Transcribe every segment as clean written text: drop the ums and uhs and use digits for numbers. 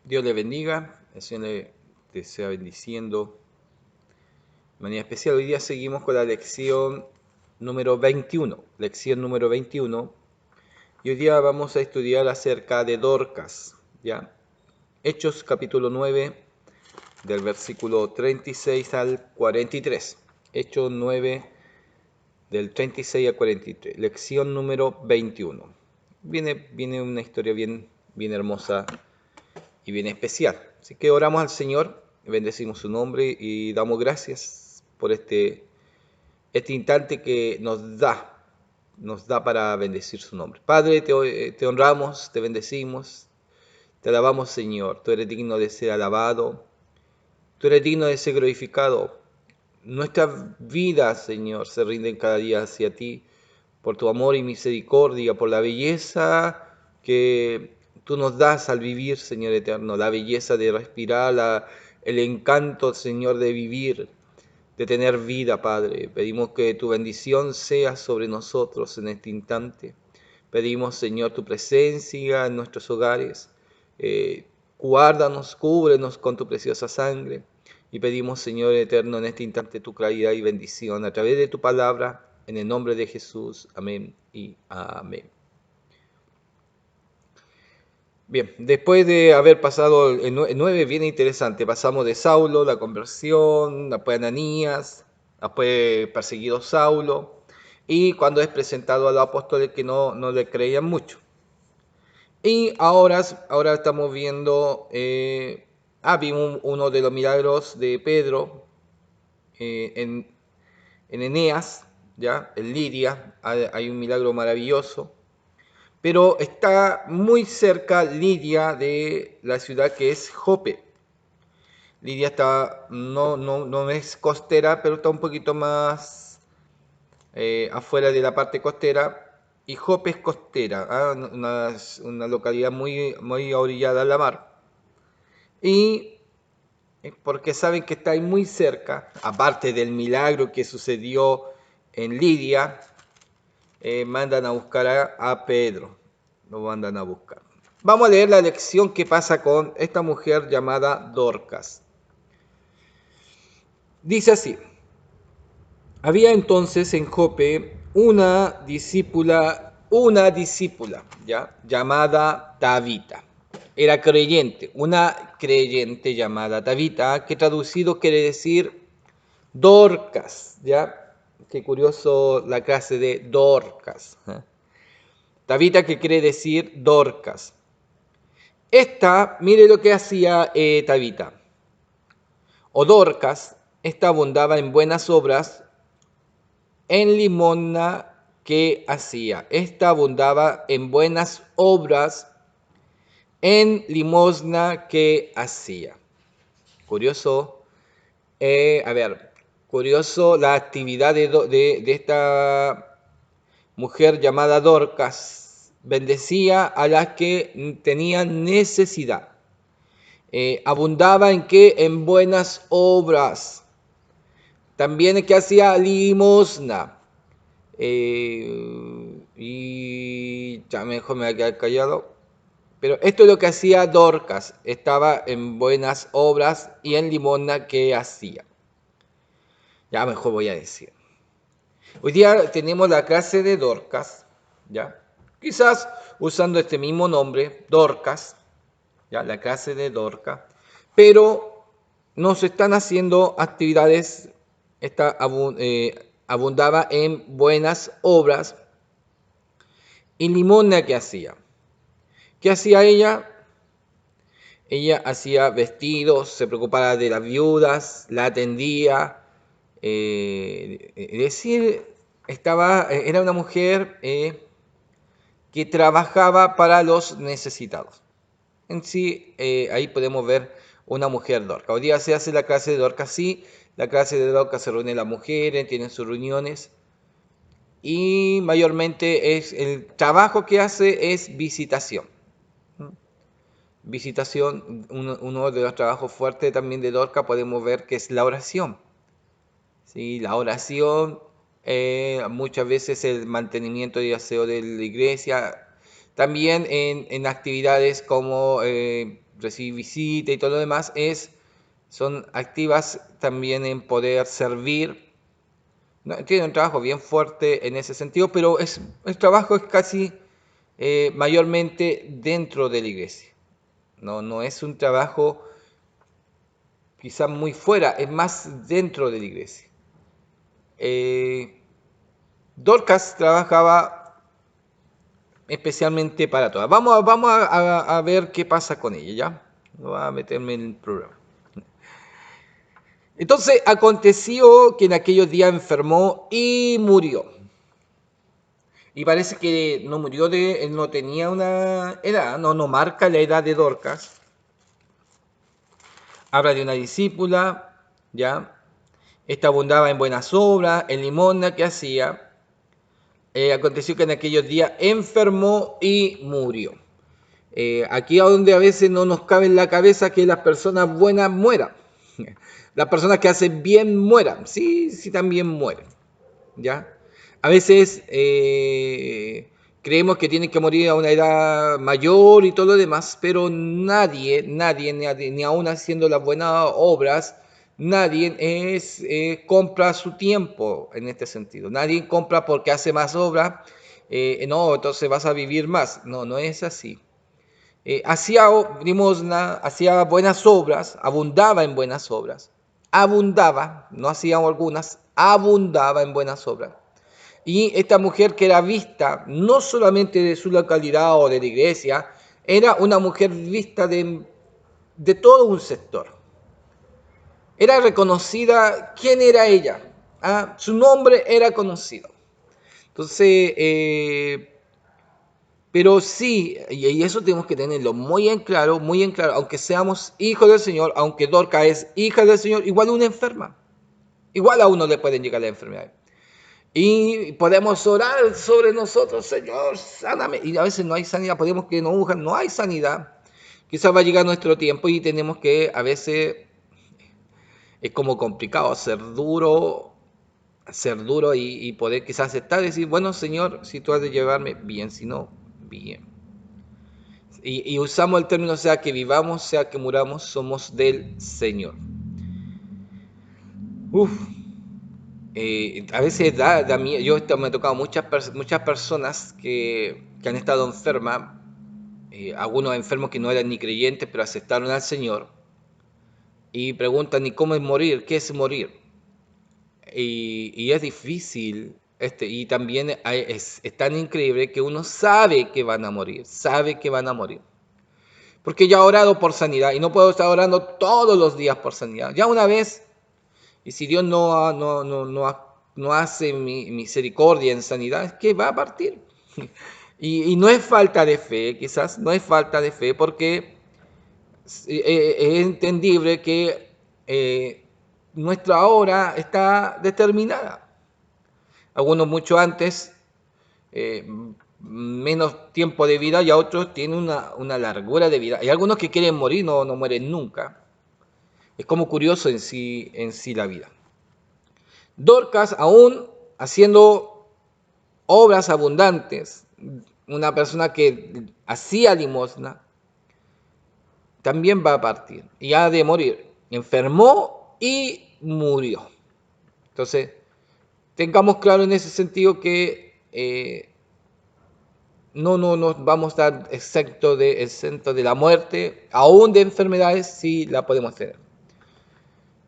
Dios le bendiga, el Señor le desea bendiciendo de manera especial. Hoy día seguimos con la lección número 21, y hoy día vamos a estudiar acerca de Dorcas, ¿ya? Hechos capítulo 9, del versículo 36 al 43. Hechos 9, del 36 al 43, lección número 21. Viene una historia bien hermosa y bien especial. Así que oramos al Señor, bendecimos su nombre y damos gracias por este instante que nos da para bendecir su nombre. Padre, te honramos, te bendecimos, te alabamos, Señor. Tú eres digno de ser alabado, tú eres digno de ser glorificado. Nuestras vidas, Señor, se rinden cada día hacia ti por tu amor y misericordia, por la belleza que tú nos das al vivir, Señor eterno, la belleza de respirar, el encanto, Señor, de vivir, de tener vida, Padre. Pedimos que tu bendición sea sobre nosotros en este instante. Pedimos, Señor, tu presencia en nuestros hogares. Guárdanos, cúbrenos con tu preciosa sangre. Y pedimos, Señor eterno, en este instante tu claridad y bendición a través de tu palabra, en el nombre de Jesús. Amén y amén. Bien, después de haber pasado el 9, bien interesante, pasamos de Saulo, la conversión, después Ananías, después perseguido Saulo, y cuando es presentado a los apóstoles que no le creían mucho. Y ahora estamos viendo, vimos uno de los milagros de Pedro en Eneas, ¿ya? En Lidia, hay un milagro maravilloso. Pero está muy cerca Lidia de la ciudad que es Jope. Lidia no es costera, pero está un poquito más afuera de la parte costera. Y Jope es costera, una localidad muy orillada a la mar. Y porque saben que está ahí muy cerca, aparte del milagro que sucedió en Lidia, mandan a buscar a Pedro. Lo mandan a buscar. Vamos a leer la lección que pasa con esta mujer llamada Dorcas. Dice así: había entonces en Jope una discípula, ¿ya? Llamada Tabita. Era creyente, una creyente llamada Tabita, que traducido quiere decir Dorcas, ¿ya? Qué curioso la clase de Dorcas. Tabita, que quiere decir Dorcas. Mire lo que hacía Tabita, o Dorcas, esta abundaba en buenas obras, en limosna que hacía. Esta abundaba en buenas obras, en limosna que hacía. Curioso, curioso la actividad de esta mujer llamada Dorcas. Bendecía a las que tenían necesidad. Abundaba en qué? En buenas obras. También que hacía limosna. Y ya mejor me voy a quedar callado. Pero esto es lo que hacía Dorcas. Estaba en buenas obras y en limosna que hacía. Ya mejor voy a decir. Hoy día tenemos la clase de Dorcas, ¿ya? Quizás usando este mismo nombre, Dorcas, ¿ya? La clase de Dorcas. Pero nos están haciendo actividades, abundaba en buenas obras. Y limosna, ¿qué hacía? ¿Qué hacía ella? Ella hacía vestidos, se preocupaba de las viudas, la atendía. Es decir, era una mujer que trabajaba para los necesitados. En sí, ahí podemos ver una mujer Dorcas. Hoy día se hace la clase de Dorcas, sí, la clase de Dorcas se reúnen las mujeres, tienen sus reuniones, y mayormente el trabajo que hace es visitación. Visitación, uno de los trabajos fuertes también de Dorcas podemos ver que es la oración. ¿Sí? La oración, muchas veces el mantenimiento y aseo de la iglesia, también en actividades como recibir visita y todo lo demás, son activas también en poder servir. No, tiene un trabajo bien fuerte en ese sentido, pero el trabajo es casi mayormente dentro de la iglesia. No es un trabajo quizás muy fuera, es más dentro de la iglesia. Dorcas trabajaba especialmente para todas. Vamos a ver qué pasa con ella, ¿ya? No voy a meterme en el programa. Entonces aconteció que en aquellos días enfermó y murió. Y parece que no murió él no tenía una edad, no marca la edad de Dorcas. Habla de una discípula, ¿ya? Esta abundaba en buenas obras, en limosna que hacía. Aconteció que en aquellos días enfermó y murió. Aquí es donde a veces no nos cabe en la cabeza que las personas buenas mueran. Las personas que hacen bien mueran. Sí, sí también mueren. ¿Ya? A veces creemos que tienen que morir a una edad mayor y todo lo demás, pero nadie, ni aún haciendo las buenas obras, nadie compra su tiempo en este sentido. Nadie compra porque hace más obras, no, entonces vas a vivir más. No es así. Hacía limosna, hacía buenas obras, abundaba en buenas obras. Abundaba, no hacía algunas, abundaba en buenas obras. Y esta mujer que era vista no solamente de su localidad o de la iglesia, era una mujer vista de todo un sector. Era reconocida quién era ella. ¿Ah? Su nombre era conocido. Entonces, pero sí, y eso tenemos que tenerlo muy en claro, aunque seamos hijos del Señor, aunque Dorca es hija del Señor, igual una enferma. Igual a uno le pueden llegar la enfermedad. Y podemos orar sobre nosotros, Señor, sáname. Y a veces no hay sanidad, podemos que nos unjan, no hay sanidad. Quizás va a llegar nuestro tiempo y tenemos que, a veces, es como complicado ser duro y poder quizás aceptar y decir, bueno, Señor, si tú has de llevarme, bien, si no, bien. Y usamos el término, sea que vivamos, sea que muramos, somos del Señor. Uf, a veces da miedo. Me ha tocado muchas personas que han estado enfermas, algunos enfermos que no eran ni creyentes, pero aceptaron al Señor, y preguntan, ¿y cómo es morir? ¿Qué es morir? Y es difícil, y también es tan increíble que uno sabe que van a morir, sabe que van a morir. Porque ya he orado por sanidad y no puedo estar orando todos los días por sanidad. Ya una vez, y si Dios no hace misericordia en sanidad, es que va a partir. Y no es falta de fe, quizás, no es falta de fe, porque es entendible que nuestra hora está determinada. Algunos mucho antes, eh, menos tiempo de vida, y a otros tienen una largura de vida. Hay algunos que quieren morir, no mueren nunca. Es como curioso en sí la vida. Dorcas, aún haciendo obras abundantes, una persona que hacía limosna, también va a partir y ha de morir. Enfermó y murió. Entonces, tengamos claro en ese sentido que no nos vamos a estar exento de la muerte, aún de enfermedades, sí la podemos tener.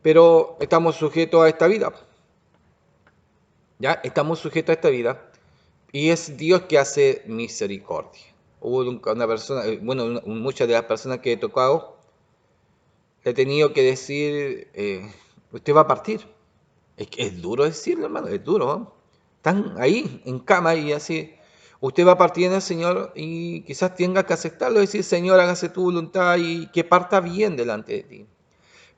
Pero estamos sujetos a esta vida. Ya estamos sujetos a esta vida y es Dios que hace misericordia. Hubo una persona, bueno, muchas de las personas que he tocado, he tenido que decir, usted va a partir. Es que es duro decirlo, hermano, es duro, ¿no? Están ahí en cama y así, usted va a partir en el Señor y quizás tenga que aceptarlo, decir, Señor, hágase tu voluntad y que parta bien delante de ti.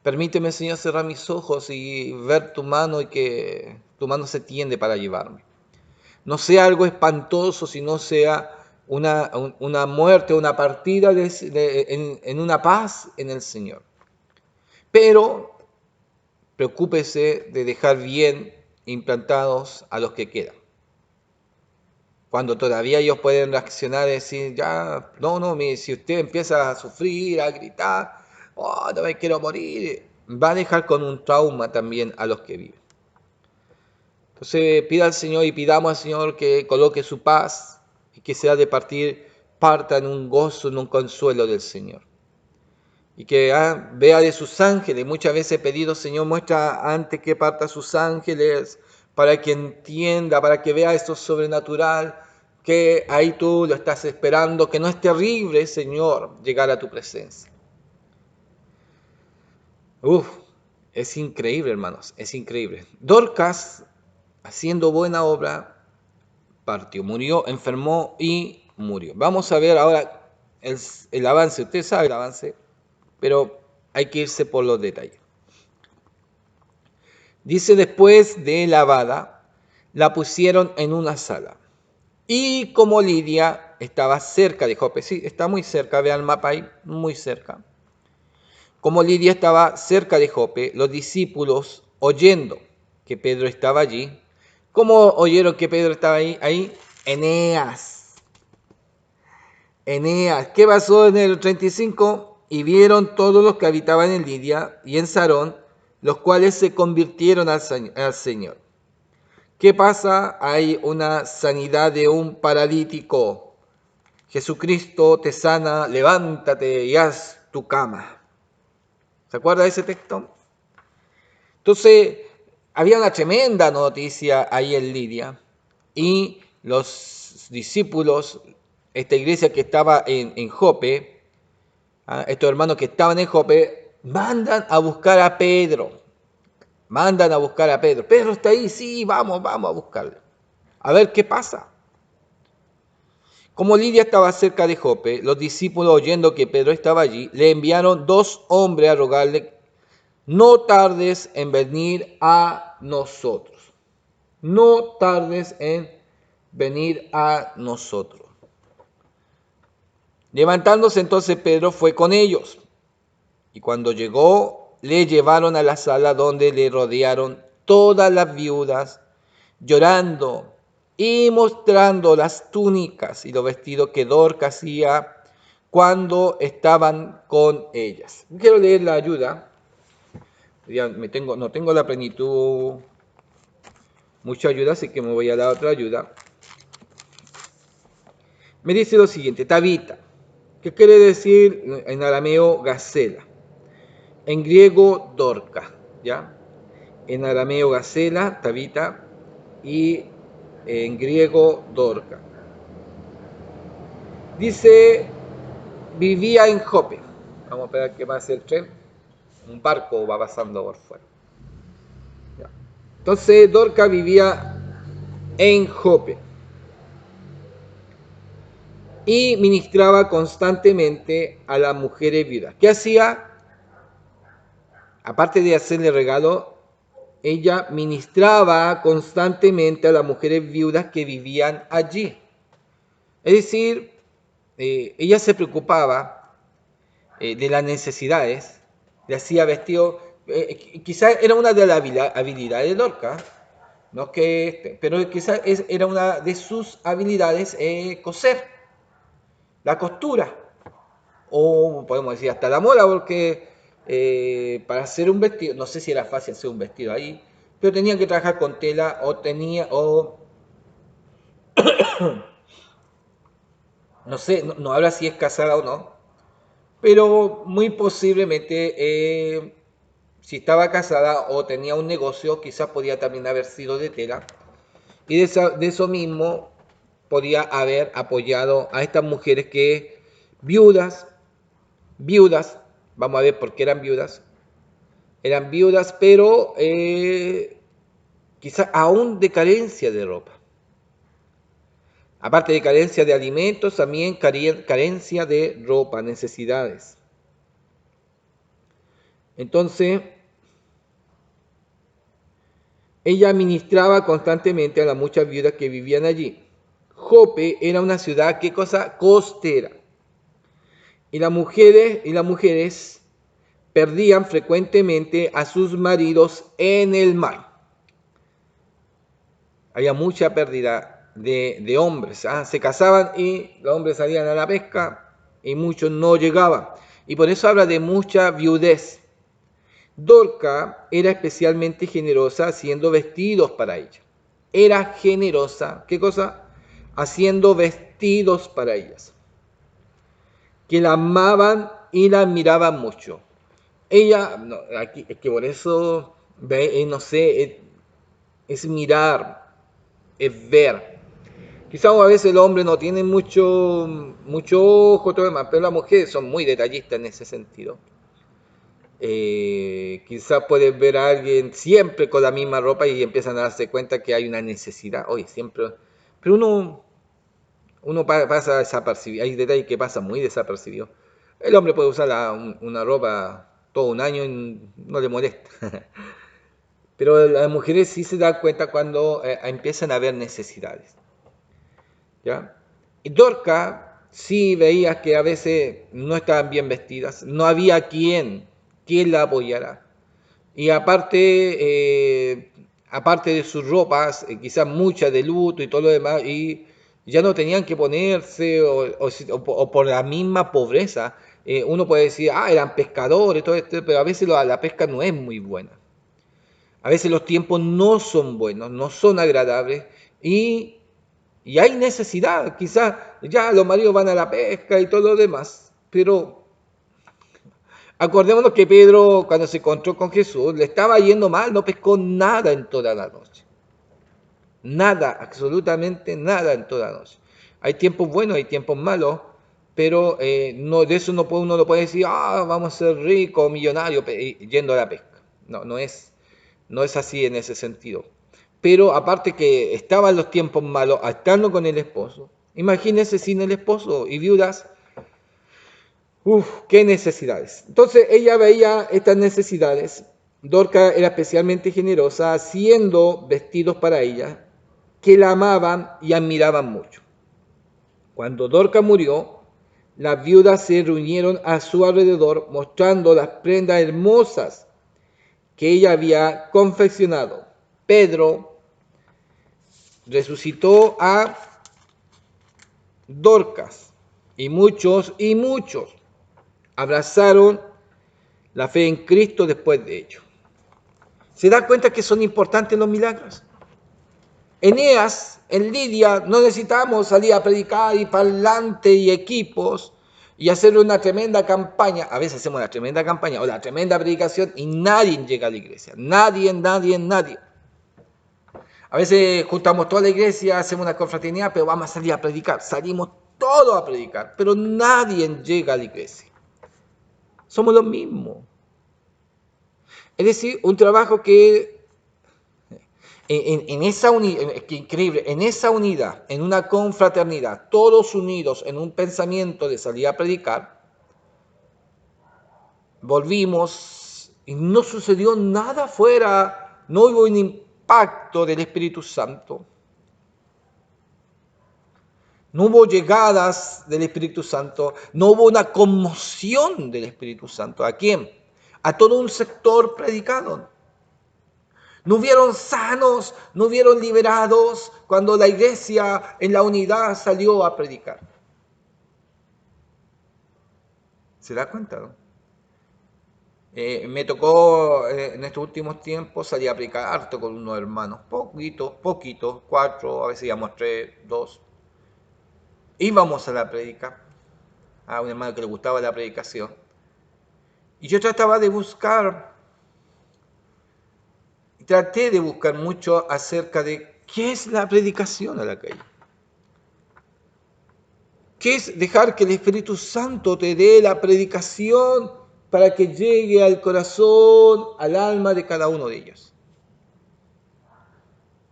Permíteme, Señor, cerrar mis ojos y ver tu mano y que tu mano se tiende para llevarme. No sea algo espantoso, sino sea una muerte, una partida en una paz en el Señor. Pero preocúpese de dejar bien implantados a los que quedan. Cuando todavía ellos pueden reaccionar y decir, ya, no, si usted empieza a sufrir, a gritar, oh, no me quiero morir, va a dejar con un trauma también a los que viven. Entonces pida al Señor y pidamos al Señor que coloque su paz y que sea de parta en un gozo, en un consuelo del Señor. Y que vea de sus ángeles. Muchas veces he pedido, Señor, muestra antes que parta sus ángeles, para que entienda, para que vea esto sobrenatural, que ahí tú lo estás esperando, que no es terrible, Señor, llegar a tu presencia. Es increíble, hermanos, es increíble. Dorcas, haciendo buena obra, partió, murió, enfermó y murió. Vamos a ver ahora el avance. Usted sabe el avance, pero hay que irse por los detalles. Dice, después de lavada, la pusieron en una sala. Y como Lidia estaba cerca de Jope, sí, está muy cerca, vean el mapa ahí, muy cerca. Como Lidia estaba cerca de Jope, los discípulos, oyendo que Pedro estaba allí, ¿cómo oyeron que Pedro estaba ahí? Eneas. ¿Qué pasó en el 35? Y vieron todos los que habitaban en Lidia y en Sarón, los cuales se convirtieron al Señor. ¿Qué pasa? Hay una sanidad de un paralítico. Jesucristo te sana, levántate y haz tu cama. ¿Se acuerda de ese texto? Entonces, había una tremenda noticia ahí en Lidia y los discípulos, esta iglesia que estaba en Jope, estos hermanos que estaban en Jope, mandan a buscar a Pedro. Pedro está ahí, sí, vamos a buscarlo. A ver qué pasa. Como Lidia estaba cerca de Jope, los discípulos, oyendo que Pedro estaba allí, le enviaron 2 hombres a rogarle, no tardes en venir a nosotros. No tardes en venir a nosotros. Levantándose entonces Pedro fue con ellos. Y cuando llegó, le llevaron a la sala donde le rodearon todas las viudas, llorando y mostrando las túnicas y los vestidos que Dorcas hacía cuando estaban con ellas. Quiero leer la ayuda. Ya no tengo la plenitud, mucha ayuda, así que me voy a la otra ayuda. Me dice lo siguiente, Tabita, que quiere decir en arameo gacela, en griego Dorca, ¿ya? En arameo gacela, Tabita, y en griego Dorca. Dice, vivía en Jope. Vamos a esperar que pase el tren. Un barco va pasando por fuera. ¿Ya? Entonces Dorca vivía en Jope y ministraba constantemente a las mujeres viudas. ¿Qué hacía? Aparte de hacerle regalo, ella ministraba constantemente a las mujeres viudas que vivían allí. Es decir, ella se preocupaba de las necesidades, le hacía vestido, quizás era una de las habilidades de Dorca, no pero quizás era una de sus habilidades coser, la costura, o podemos decir hasta la moda, porque para hacer un vestido, no sé si era fácil hacer un vestido ahí, pero tenía que trabajar con tela no sé, no habla si es casada o no, pero muy posiblemente si estaba casada o tenía un negocio, quizás podía también haber sido de tela, y de eso mismo podía haber apoyado a estas mujeres que viudas, vamos a ver por qué eran viudas, pero quizás aún de carencia de ropa. Aparte de carencia de alimentos, también carencia de ropa, necesidades. Entonces, ella ministraba constantemente a las muchas viudas que vivían allí. Jope era una ciudad, ¿qué cosa? Costera. Y las mujeres perdían frecuentemente a sus maridos en el mar. Había mucha pérdida de hombres. Se casaban y los hombres salían a la pesca y muchos no llegaban. Y por eso habla de mucha viudez. Dorca era especialmente generosa haciendo vestidos para ella. Era generosa, ¿qué cosa? Haciendo vestidos para ellas, que la amaban y la admiraban mucho. Ella, no, aquí, es que por eso, no sé, es mirar, es ver. Quizás a veces el hombre no tiene mucho ojo, todo demás, pero las mujeres son muy detallistas en ese sentido. Quizás puedes ver a alguien siempre con la misma ropa y empiezan a darse cuenta que hay una necesidad. Oye, siempre. Pero uno pasa desapercibido. Hay detalles que pasan muy desapercibidos. El hombre puede usar una ropa todo un año y no le molesta. Pero las mujeres sí se dan cuenta cuando empiezan a haber necesidades. ¿Ya? Y Dorca sí veía que a veces no estaban bien vestidas, no había quien la apoyara. Y aparte de sus ropas, quizás muchas de luto y todo lo demás, y ya no tenían que ponerse, o por la misma pobreza, uno puede decir, eran pescadores, todo esto, pero a veces la pesca no es muy buena. A veces los tiempos no son buenos, no son agradables, y, y hay necesidad. Quizás ya los maridos van a la pesca y todo lo demás, pero acordémonos que Pedro, cuando se encontró con Jesús, le estaba yendo mal, no pescó nada en toda la noche. Nada, absolutamente nada en toda la noche. Hay tiempos buenos, hay tiempos malos, pero no, de eso uno no puede decir, vamos a ser ricos, millonarios, yendo a la pesca. No es así en ese sentido. Pero aparte que estaban los tiempos malos, estando con el esposo, imagínense sin el esposo y viudas. Qué necesidades. Entonces ella veía estas necesidades. Dorca era especialmente generosa, haciendo vestidos para ella, que la amaban y admiraban mucho. Cuando Dorca murió, las viudas se reunieron a su alrededor, mostrando las prendas hermosas que ella había confeccionado. Pedro resucitó a Dorcas y muchos abrazaron la fe en Cristo después de ello. ¿Se da cuenta que son importantes los milagros? Eneas, en Lidia, no necesitamos salir a predicar y parlantes y equipos y hacer una tremenda campaña. A veces hacemos una tremenda campaña o la tremenda predicación y nadie llega a la iglesia. Nadie. A veces juntamos toda la iglesia, hacemos una confraternidad, pero vamos a salir a predicar. Salimos todos a predicar, pero nadie llega a la iglesia. Somos los mismos. Es decir, un trabajo que en esa unidad, que increíble, en esa unidad, en una confraternidad, todos unidos en un pensamiento de salir a predicar, volvimos y no sucedió nada afuera, no hubo un impacto del Espíritu Santo, no hubo llegadas del Espíritu Santo, no hubo una conmoción del Espíritu Santo. ¿A quién? A todo un sector predicado. No hubieron sanos, no hubieron liberados cuando la iglesia en la unidad salió a predicar. ¿Se da cuenta? ¿No? Me tocó en estos últimos tiempos salir a predicar harto con unos hermanos, poquito, 4, a veces íbamos 3, 2. Íbamos a la predica, a un hermano que le gustaba la predicación. Y yo traté de buscar mucho acerca de qué es la predicación a la calle. ¿Qué es dejar que el Espíritu Santo te dé la predicación para que llegue al corazón, al alma de cada uno de ellos?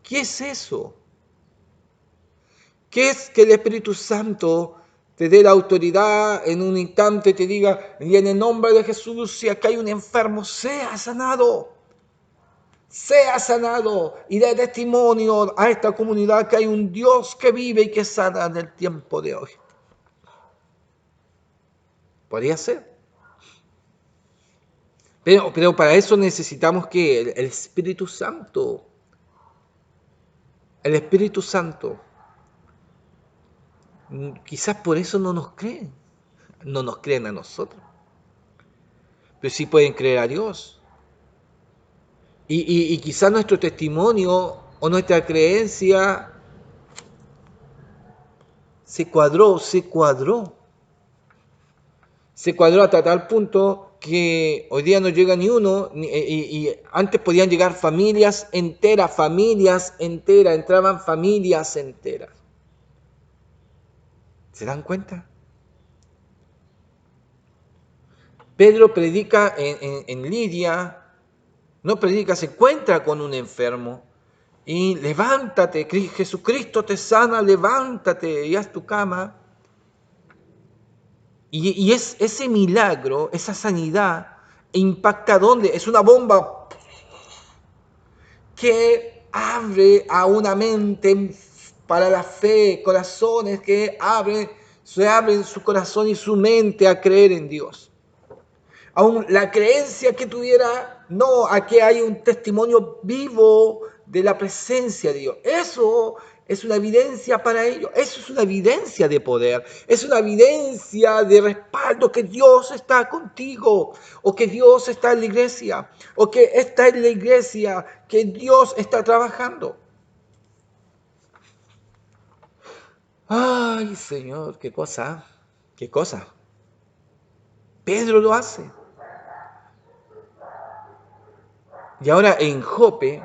¿Qué es eso? ¿Qué es que el Espíritu Santo te dé la autoridad en un instante, te diga, y en el nombre de Jesús, si acá hay un enfermo, sea sanado? Sea sanado y dé testimonio a esta comunidad que hay un Dios que vive y que sana en el tiempo de hoy. Podría ser. Pero para eso necesitamos que el Espíritu Santo. El Espíritu Santo. Quizás por eso no nos creen. No nos creen a nosotros. Pero sí pueden creer a Dios. Y quizás nuestro testimonio o nuestra creencia se cuadró. Se cuadró hasta tal punto que hoy día no llega ni uno, y antes podían llegar familias enteras, entraban familias enteras. ¿Se dan cuenta? Pedro predica en Lidia, no predica, se encuentra con un enfermo y levántate, Jesucristo te sana, levántate y haz tu cama. Y es ese milagro, esa sanidad, impacta ¿dónde? Es una bomba que abre a una mente para la fe, corazones que se abren su corazón y su mente a creer en Dios. Aún la creencia que tuviera, no, aquí hay un testimonio vivo de la presencia de Dios. Eso es una evidencia para ellos, eso es una evidencia de poder, es una evidencia de respaldo que Dios está contigo, o que Dios está en la iglesia, o que está en la iglesia, que Dios está trabajando. Ay, Señor, qué cosa, qué cosa. Pedro lo hace. Y ahora en Jope,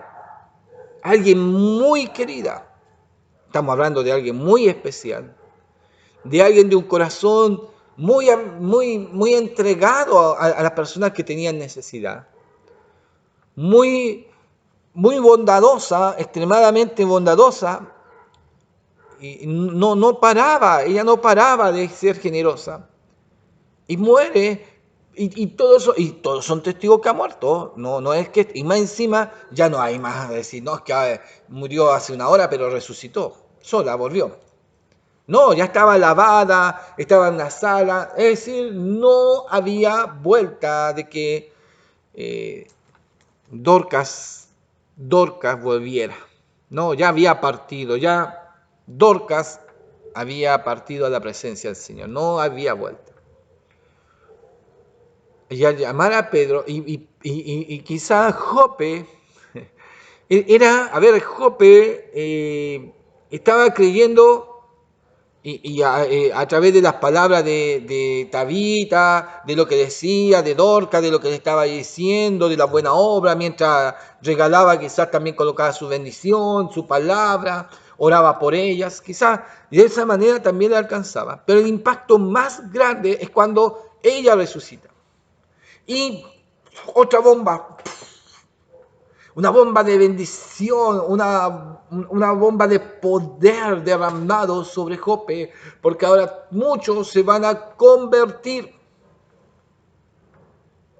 alguien muy querida, estamos hablando de alguien muy especial, de alguien de un corazón muy entregado a las personas que tenían necesidad, muy, muy bondadosa, extremadamente bondadosa, y ella no paraba de ser generosa, y muere. Y todos son testigos que ha muerto, no es que, y más encima ya no hay más a decir, no, es que murió hace una hora pero resucitó, sola volvió. No, ya estaba lavada, estaba en la sala, es decir, no había vuelta de que eh, Dorcas volviera. No, ya había partido, ya Dorcas había partido a la presencia del Señor, no había vuelta. Y al llamar a Pedro, y quizás Jope, Jope estaba creyendo, a través de las palabras de Tabita, de lo que decía, de Dorcas, de lo que le estaba diciendo, de la buena obra, mientras regalaba, quizás también colocaba su bendición, su palabra, oraba por ellas, quizás de esa manera también le alcanzaba. Pero el impacto más grande es cuando ella resucita. Y otra bomba de bendición, una bomba de poder derramado sobre Jope, porque ahora muchos se van a convertir.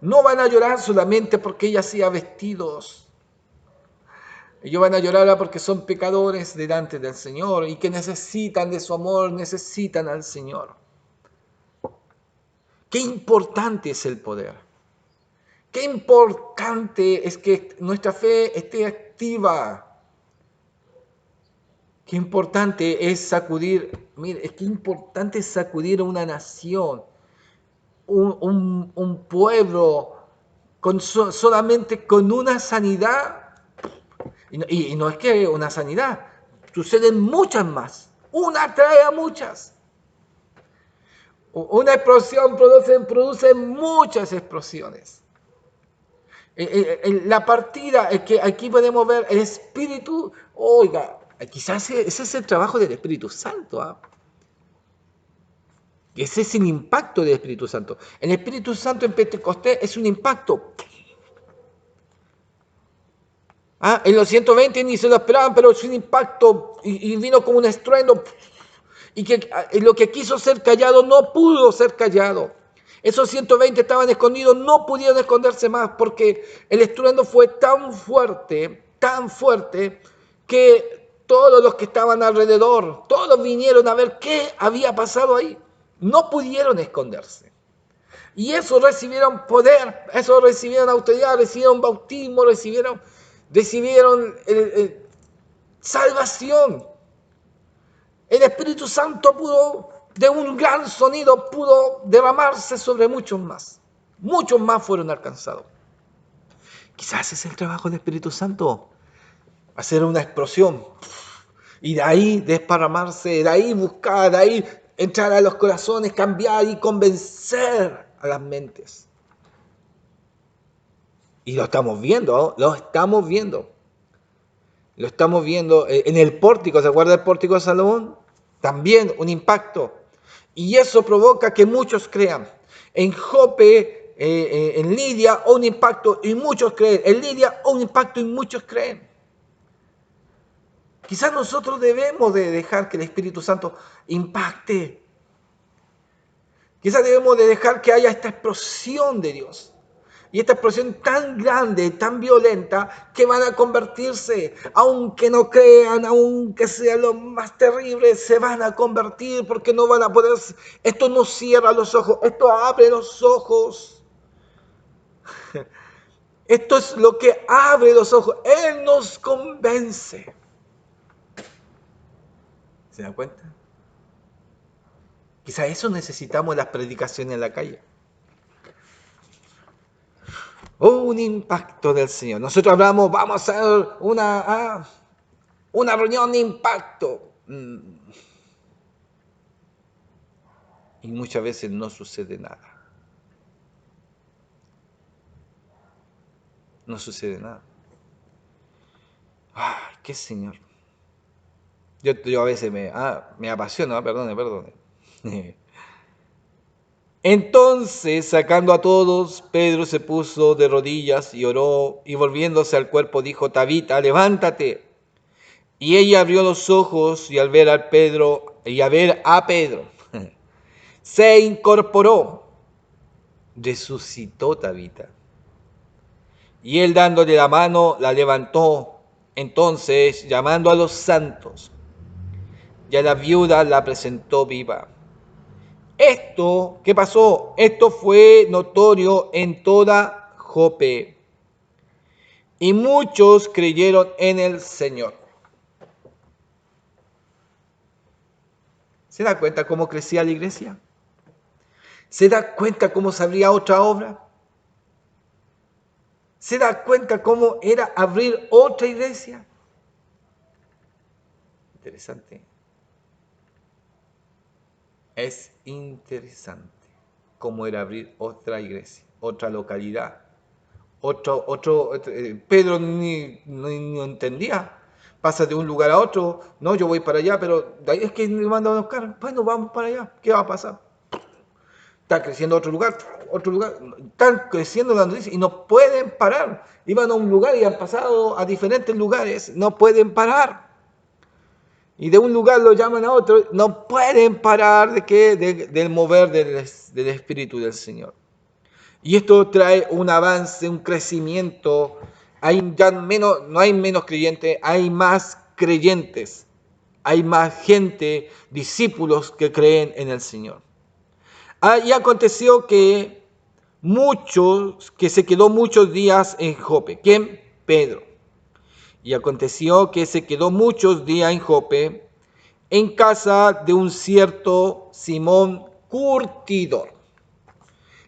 No van a llorar solamente porque ella hacía vestidos. Ellos van a llorar porque son pecadores delante del Señor y que necesitan de su amor, necesitan al Señor. Qué importante es el poder. Qué importante es que nuestra fe esté activa. Qué importante es sacudir, mire, es que importante es sacudir a una nación, un pueblo, solamente con una sanidad. Y no es que una sanidad, suceden muchas más. Una trae a muchas. Una explosión produce muchas explosiones. La partida es que aquí podemos ver el Espíritu, oiga, quizás ese es el trabajo del Espíritu Santo. Ese es el impacto del Espíritu Santo. El Espíritu Santo en Pentecostés es un impacto. En los 120 ni se lo esperaban, pero es un impacto y vino como un estruendo. Y que lo que quiso ser callado no pudo ser callado. Esos 120 estaban escondidos, no pudieron esconderse más porque el estruendo fue tan fuerte, que todos los que estaban alrededor, todos vinieron a ver qué había pasado ahí. No pudieron esconderse. Y eso recibieron poder, eso recibieron autoridad, recibieron bautismo, recibieron salvación. El Espíritu Santo de un gran sonido, pudo derramarse sobre muchos más. Muchos más fueron alcanzados. Quizás es el trabajo del Espíritu Santo, hacer una explosión y de ahí desparramarse, de ahí buscar, de ahí entrar a los corazones, cambiar y convencer a las mentes. Y lo estamos viendo, ¿no? Lo estamos viendo. Lo estamos viendo en el pórtico, ¿se acuerda del pórtico de Salomón? También un impacto. Y eso provoca que muchos crean. En Jope, en Lidia, un impacto y muchos creen. En Lidia, un impacto y muchos creen. Quizás nosotros debemos de dejar que el Espíritu Santo impacte. Quizás debemos de dejar que haya esta explosión de Dios. Y esta explosión tan grande, tan violenta, que van a convertirse, aunque no crean, aunque sea lo más terrible, se van a convertir porque no van a poder. Esto no cierra los ojos, esto abre los ojos. Esto es lo que abre los ojos. Él nos convence. ¿Se dan cuenta? Quizá eso necesitamos en las predicaciones en la calle. Un impacto del Señor. Nosotros hablamos, vamos a hacer una reunión de impacto. Y muchas veces no sucede nada. No sucede nada. ¡Ay, qué Señor! Yo a veces me apasiono, perdone. Entonces, sacando a todos, Pedro se puso de rodillas y oró, y volviéndose al cuerpo dijo: Tabita, levántate. Y ella abrió los ojos y al ver a Pedro, se incorporó. Resucitó Tabita. Y él, dándole la mano, la levantó. Entonces, llamando a los santos y a la viuda, la presentó viva. Esto, ¿qué pasó? Esto fue notorio en toda Jope. Y muchos creyeron en el Señor. ¿Se da cuenta cómo crecía la iglesia? ¿Se da cuenta cómo se abría otra obra? ¿Se da cuenta cómo era abrir otra iglesia? Interesante. Es interesante cómo era abrir otra iglesia, otra localidad. Pedro no entendía. Pasa de un lugar a otro. No, yo voy para allá, pero de ahí es que me mandan a buscar. Bueno, vamos para allá. ¿Qué va a pasar? Está creciendo otro lugar. Están creciendo la noticia y no pueden parar. Iban a un lugar y han pasado a diferentes lugares. No pueden parar. Y de un lugar lo llaman a otro. No pueden parar del mover del Espíritu del Señor. Y esto trae un avance, un crecimiento. No hay menos creyentes, hay más creyentes. Hay más gente, discípulos que creen en el Señor. Y aconteció que se quedó muchos días en Jope. ¿Quién? Pedro. Y aconteció que se quedó muchos días en Jope, en casa de un cierto Simón curtidor.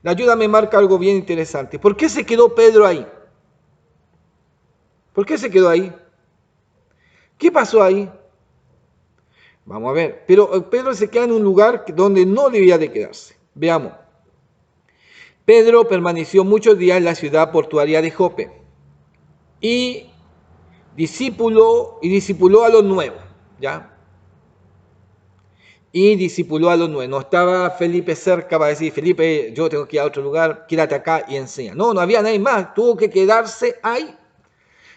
La ayuda me marca algo bien interesante. ¿Por qué se quedó Pedro ahí? ¿Por qué se quedó ahí? ¿Qué pasó ahí? Vamos a ver. Pero Pedro se queda en un lugar donde no debía de quedarse. Veamos. Pedro permaneció muchos días en la ciudad portuaria de Jope y discipuló a los nuevos, ¿ya? Y discipuló a los nuevos. No estaba Felipe cerca para decir: Felipe, yo tengo que ir a otro lugar, quédate acá y enseña. No había nadie más, tuvo que quedarse ahí.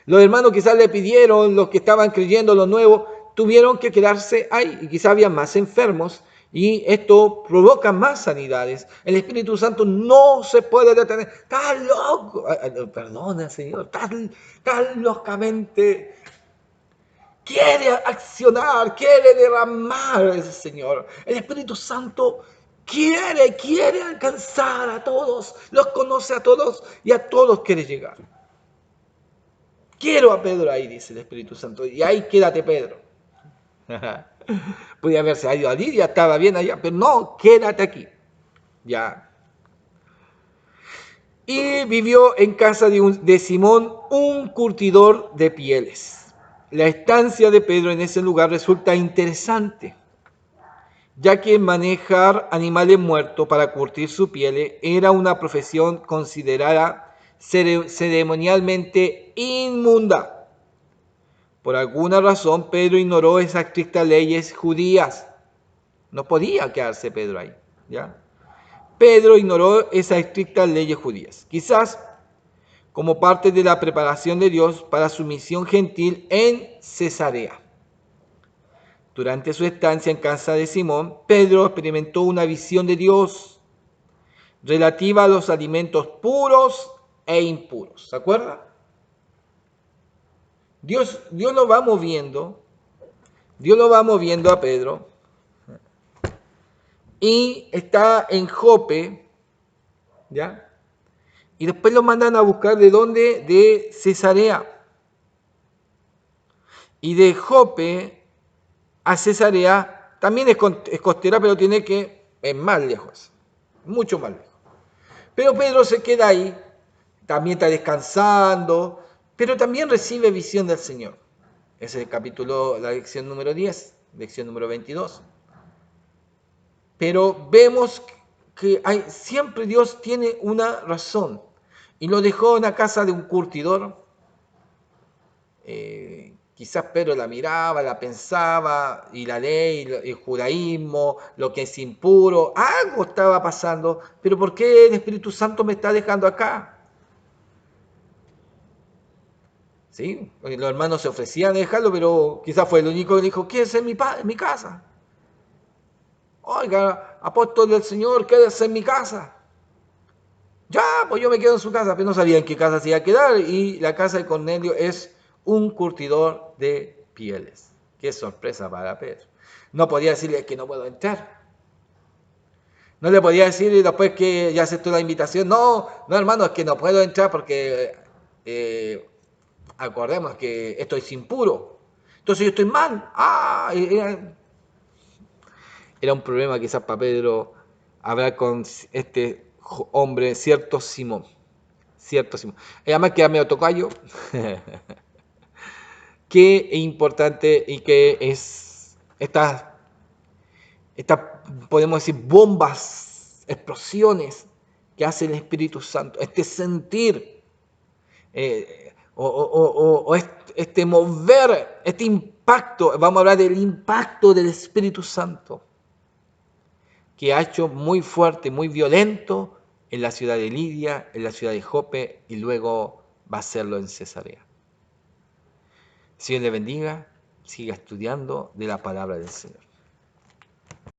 Los hermanos quizás le pidieron, los que estaban creyendo, los nuevos, tuvieron que quedarse ahí. Y quizás había más enfermos y esto provoca más sanidades. El Espíritu Santo no se puede detener. Está loco, perdona Señor, tan locamente quiere accionar, quiere derramar ese Señor. El Espíritu Santo quiere alcanzar a todos, los conoce a todos y a todos quiere llegar. Quiero a Pedro ahí, dice el Espíritu Santo, y ahí quédate, Pedro. Podía haberse ido a Lidia, estaba bien allá, pero no, quédate aquí. Ya. Y vivió en casa de Simón, un curtidor de pieles. La estancia de Pedro en ese lugar resulta interesante, ya que manejar animales muertos para curtir su piel era una profesión considerada ceremonialmente inmunda. Por alguna razón, Pedro ignoró esas estrictas leyes judías. No podía quedarse Pedro ahí, ¿ya? Pedro ignoró esas estrictas leyes judías, quizás como parte de la preparación de Dios para su misión gentil en Cesarea. Durante su estancia en casa de Simón, Pedro experimentó una visión de Dios relativa a los alimentos puros e impuros. ¿Se acuerda? Dios lo va moviendo a Pedro y está en Jope, ¿ya? Y después lo mandan a buscar ¿de dónde? De Cesarea. Y de Jope a Cesarea también es costera, pero tiene que es más lejos, mucho más lejos. Pero Pedro se queda ahí, también está descansando, pero también recibe visión del Señor. Ese es el capítulo, la lección número 10, lección número 22. Pero vemos que siempre Dios tiene una razón. Y lo dejó en la casa de un curtidor. Quizás Pedro la miraba, la pensaba, y la ley, el judaísmo, lo que es impuro, algo estaba pasando. Pero ¿por qué el Espíritu Santo me está dejando acá? ¿Sí? Los hermanos se ofrecían a dejarlo, pero quizás fue el único que dijo, quédese en mi casa. Oiga, apóstol del Señor, quédese en mi casa. Ya, pues yo me quedo en su casa, pero no sabía en qué casa se iba a quedar. Y la casa de Cornelio es un curtidor de pieles. Qué sorpresa para Pedro. No podía decirle que no puedo entrar. No le podía decir después que ya aceptó la invitación. No, no hermano, es que no puedo entrar porque acordemos que esto es impuro. Entonces yo estoy mal. Era un problema quizás para Pedro hablar con este hombre, cierto Simón. Cierto Simón. Y además que medio tocayo. Qué importante y que es estas, podemos decir, bombas, explosiones que hace el Espíritu Santo, este sentir, o este mover, este impacto, vamos a hablar del impacto del Espíritu Santo, que ha hecho muy fuerte, muy violento en la ciudad de Lidia, en la ciudad de Jope, y luego va a hacerlo en Cesarea. Si Dios le bendiga, siga estudiando de la palabra del Señor.